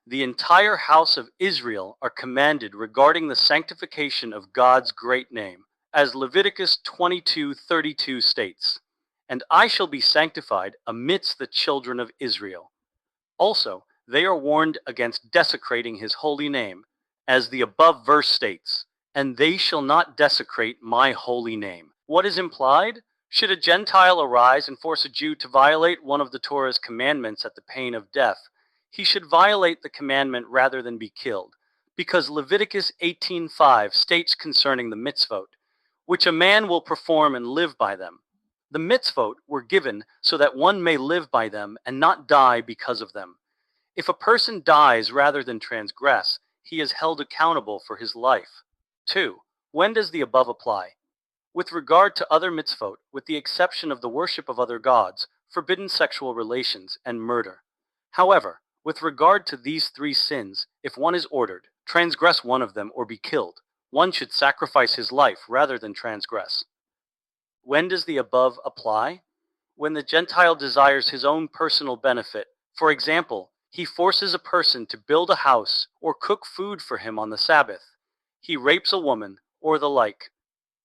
the entire house of Israel are commanded regarding the sanctification of God's great name, as Leviticus 22:32 states, "And I shall be sanctified amidst the children of Israel." Also, they are warned against desecrating his holy name, as the above verse states, "And they shall not desecrate my holy name." What is implied? Should a Gentile arise and force a Jew to violate one of the Torah's commandments at the pain of death, he should violate the commandment rather than be killed, because Leviticus 18:5 states concerning the mitzvot, which a man will perform and live by them. The mitzvot were given so that one may live by them and not die because of them. If a person dies rather than transgress, he is held accountable for his life. 2. When does the above apply? With regard to other mitzvot, with the exception of the worship of other gods, forbidden sexual relations, and murder. However, with regard to these three sins, if one is ordered, transgress one of them or be killed, one should sacrifice his life rather than transgress. When does the above apply? When the Gentile desires his own personal benefit. For example, he forces a person to build a house or cook food for him on the Sabbath. He rapes a woman, or the like.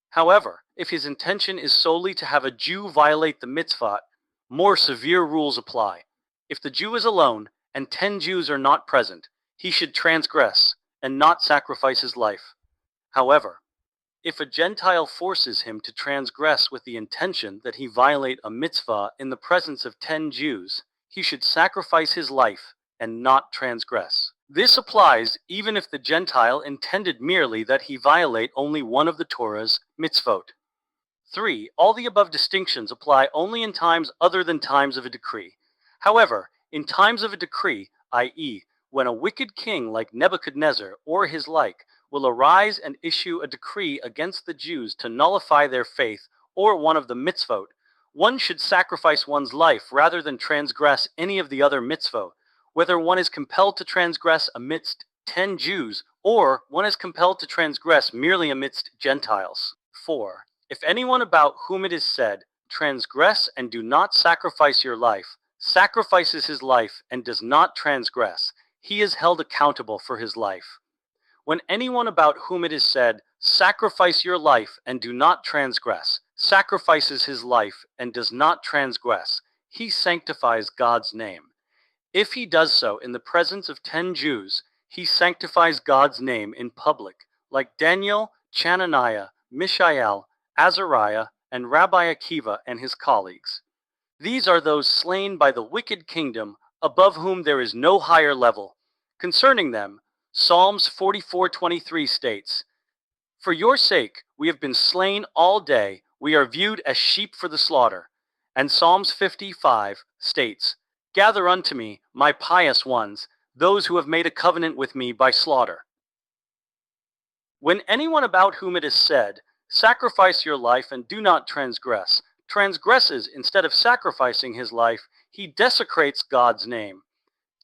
However, if his intention is solely to have a Jew violate the mitzvah, more severe rules apply. If the Jew is alone and 10 Jews are not present, he should transgress and not sacrifice his life. However, if a Gentile forces him to transgress with the intention that he violate a mitzvah in the presence of 10 Jews, he should sacrifice his life and not transgress. This applies even if the Gentile intended merely that he violate only one of the Torah's mitzvot. 3. All the above distinctions apply only in times other than times of a decree. However, in times of a decree, i.e., when a wicked king like Nebuchadnezzar or his like will arise and issue a decree against the Jews to nullify their faith or one of the mitzvot, one should sacrifice one's life rather than transgress any of the other mitzvot, whether one is compelled to transgress amidst 10 Jews or one is compelled to transgress merely amidst Gentiles. 4. If anyone about whom it is said, "Transgress and do not sacrifice your life," sacrifices his life and does not transgress, he is held accountable for his life. When anyone about whom it is said, "Sacrifice your life and do not transgress," sacrifices his life and does not transgress, he sanctifies God's name. If he does so in the presence of 10 Jews, he sanctifies God's name in public, like Daniel, Chananiah, Mishael, Azariah, and Rabbi Akiva and his colleagues. These are those slain by the wicked kingdom, above whom there is no higher level. Concerning them, Psalms 44:23 states, "For your sake we have been slain all day, we are viewed as sheep for the slaughter." And Psalms 55 states, "Gather unto me, my pious ones, those who have made a covenant with me by slaughter." When anyone about whom it is said, "Sacrifice your life and do not transgress," transgresses instead of sacrificing his life, he desecrates God's name.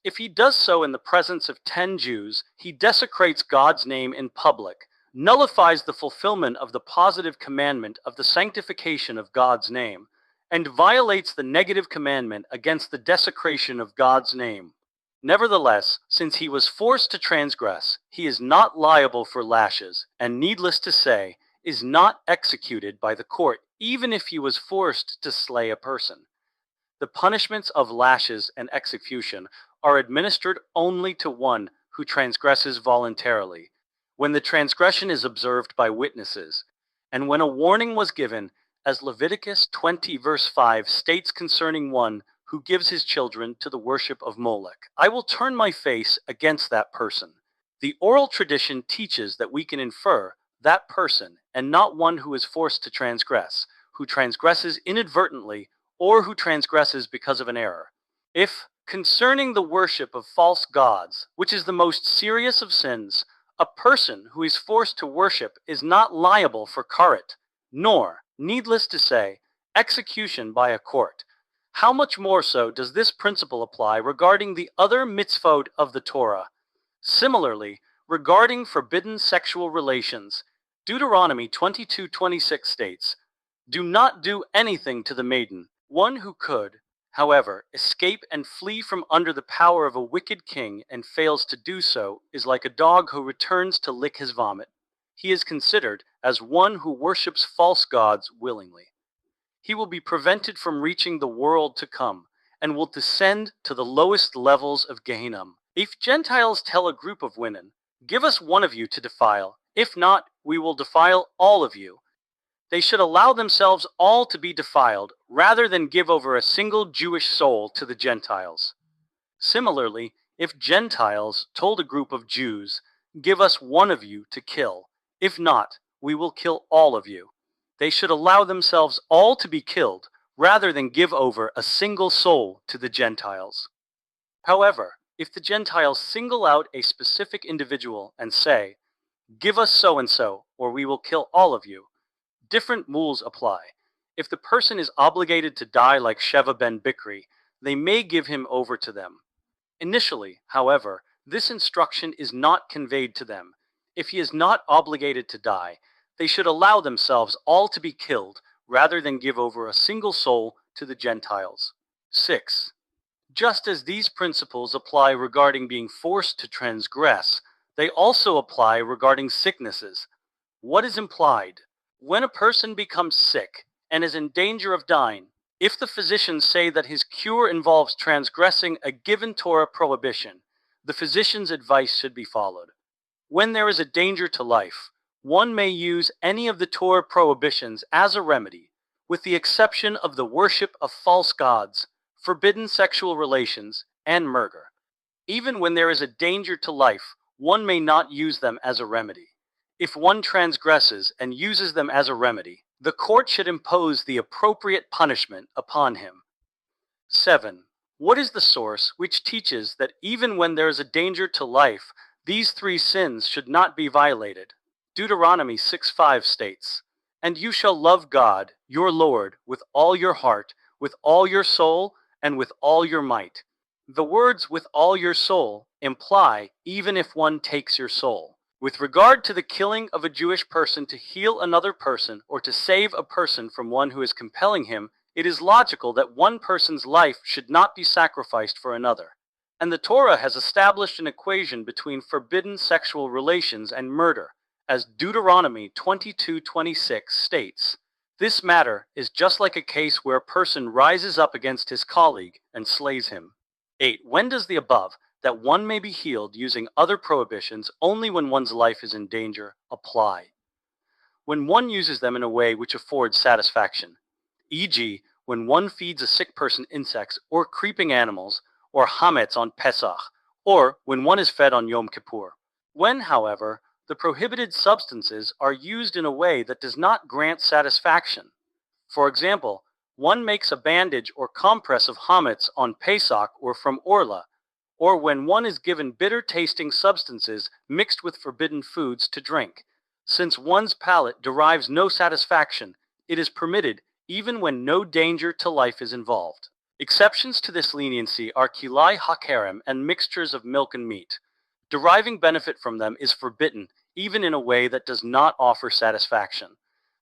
If he does so in the presence of 10 Jews, he desecrates God's name in public, nullifies the fulfillment of the positive commandment of the sanctification of God's name, and violates the negative commandment against the desecration of God's name. Nevertheless, since he was forced to transgress, he is not liable for lashes, and needless to say, is not executed by the court, even if he was forced to slay a person. The punishments of lashes and execution are administered only to one who transgresses voluntarily, when the transgression is observed by witnesses, and when a warning was given, as Leviticus 20 verse 5 states concerning one who gives his children to the worship of Molech. "I will turn my face against that person." The oral tradition teaches that we can infer that person, and not one who is forced to transgress, who transgresses inadvertently, or who transgresses because of an error. If, concerning the worship of false gods, which is the most serious of sins, a person who is forced to worship is not liable for karet, nor, needless to say, execution by a court, how much more so does this principle apply regarding the other mitzvot of the Torah? Similarly, regarding forbidden sexual relations, Deuteronomy 22:26 states, "Do not do anything to the maiden, one who could, However, escape and flee from under the power of a wicked king and fails to do so is like a dog who returns to lick his vomit. He is considered as one who worships false gods willingly. He will be prevented from reaching the world to come and will descend to the lowest levels of Gehinnom. If Gentiles tell a group of women, "Give us one of you to defile, if not, we will defile all of you," they should allow themselves all to be defiled rather than give over a single Jewish soul to the Gentiles. Similarly, if Gentiles told a group of Jews, "Give us one of you to kill, if not, we will kill all of you," they should allow themselves all to be killed rather than give over a single soul to the Gentiles. However, if the Gentiles single out a specific individual and say, "Give us so and so, or we will kill all of you," different rules apply. If the person is obligated to die like Sheva ben Bikri, they may give him over to them. Initially, however, this instruction is not conveyed to them. If he is not obligated to die, they should allow themselves all to be killed rather than give over a single soul to the Gentiles. 6. Just as these principles apply regarding being forced to transgress, they also apply regarding sicknesses. What is implied? When a person becomes sick and is in danger of dying, if the physicians say that his cure involves transgressing a given Torah prohibition, the physician's advice should be followed. When there is a danger to life, one may use any of the Torah prohibitions as a remedy, with the exception of the worship of false gods, forbidden sexual relations, and murder. Even when there is a danger to life, one may not use them as a remedy. If one transgresses and uses them as a remedy, the court should impose the appropriate punishment upon him. 7. What is the source which teaches that even when there is a danger to life, these three sins should not be violated? Deuteronomy 6:5 states, "And you shall love God, your Lord, with all your heart, with all your soul, and with all your might." The words "with all your soul" imply even if one takes your soul. With regard to the killing of a Jewish person to heal another person or to save a person from one who is compelling him, it is logical that one person's life should not be sacrificed for another. And the Torah has established an equation between forbidden sexual relations and murder, as Deuteronomy 22:26 states. This matter is just like a case where a person rises up against his colleague and slays him. 8. When does the above, that one may be healed using other prohibitions only when one's life is in danger, apply? When one uses them in a way which affords satisfaction, e.g., when one feeds a sick person insects or creeping animals, or hametz on Pesach, or when one is fed on Yom Kippur. When, however, the prohibited substances are used in a way that does not grant satisfaction. For example, one makes a bandage or compress of hametz on Pesach or from Orla, or when one is given bitter-tasting substances mixed with forbidden foods to drink. Since one's palate derives no satisfaction, it is permitted even when no danger to life is involved. Exceptions to this leniency are kilai hakerem and mixtures of milk and meat. Deriving benefit from them is forbidden, even in a way that does not offer satisfaction.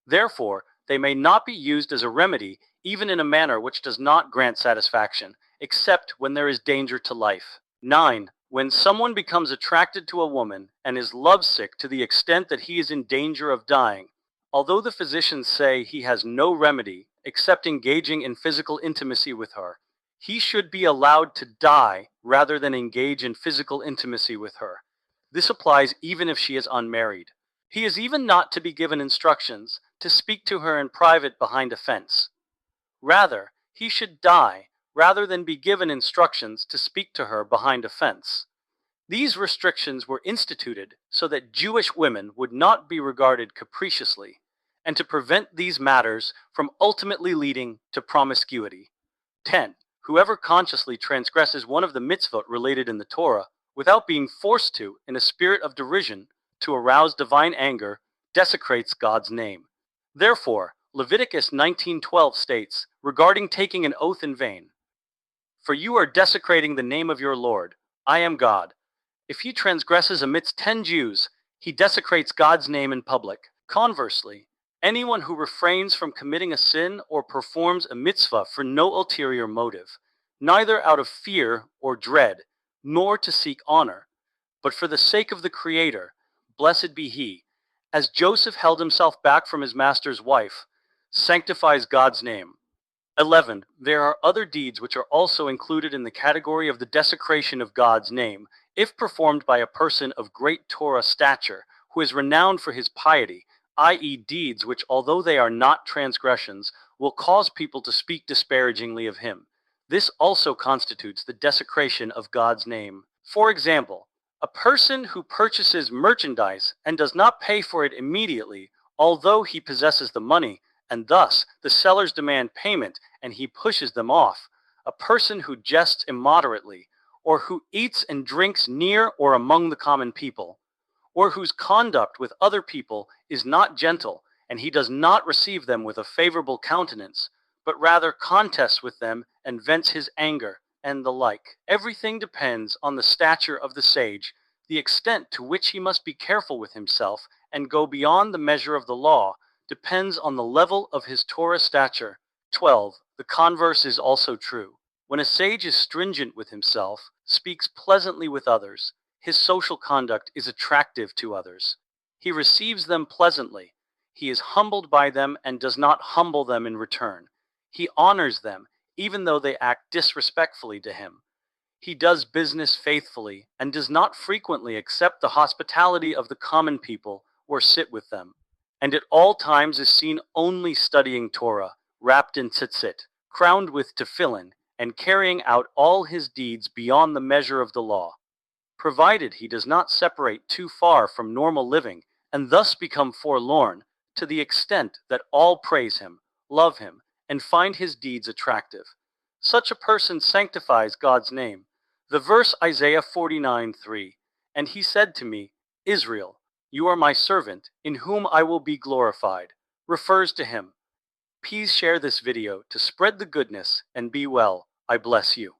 Therefore, they may not be used as a remedy, even in a manner which does not grant satisfaction, except when there is danger to life. 9. When someone becomes attracted to a woman and is lovesick to the extent that he is in danger of dying, although the physicians say he has no remedy except engaging in physical intimacy with her, he should be allowed to die rather than engage in physical intimacy with her. This applies even if she is unmarried. He is even not to be given instructions to speak to her in private behind a fence. Rather, he should die rather than be given instructions to speak to her behind a fence. These restrictions were instituted so that Jewish women would not be regarded capriciously, and to prevent these matters from ultimately leading to promiscuity. 10. Whoever consciously transgresses one of the mitzvot related in the Torah, without being forced to, in a spirit of derision, to arouse divine anger, desecrates God's name. Therefore, Leviticus 19:12 states, regarding taking an oath in vain, "For you are desecrating the name of your Lord. I am God." If he transgresses amidst 10 Jews, he desecrates God's name in public. Conversely, Anyone who refrains from committing a sin or performs a mitzvah for no ulterior motive, neither out of fear or dread, nor to seek honor, but for the sake of the Creator, blessed be He, as Joseph held himself back from his master's wife, sanctifies God's name. 11. There are other deeds which are also included in the category of the desecration of God's name, if performed by a person of great Torah stature, who is renowned for his piety, i.e., deeds which, although they are not transgressions, will cause people to speak disparagingly of him. This also constitutes the desecration of God's name. For example, a person who purchases merchandise and does not pay for it immediately, although he possesses the money, and thus the sellers demand payment and he pushes them off. A person who jests immoderately, or who eats and drinks near or among the common people, or whose conduct with other people is not gentle, and he does not receive them with a favorable countenance, but rather contests with them and vents his anger, and the like. Everything depends on the stature of the sage, the extent to which he must be careful with himself and go beyond the measure of the law depends on the level of his Torah stature. 12. The converse is also true. When a sage is stringent with himself, speaks pleasantly with others, his social conduct is attractive to others. He receives them pleasantly. He is humbled by them and does not humble them in return. He honors them, even though they act disrespectfully to him. He does business faithfully and does not frequently accept the hospitality of the common people or sit with them, and at all times is seen only studying Torah, wrapped in tzitzit, crowned with tefillin, and carrying out all his deeds beyond the measure of the law, provided he does not separate too far from normal living and thus become forlorn to the extent that all praise him, love him, and find his deeds attractive. Such a person sanctifies God's name. The verse Isaiah 49:3, "And he said to me, Israel, you are my servant, in whom I will be glorified," refers to him. Please share this video to spread the goodness and be well. I bless you.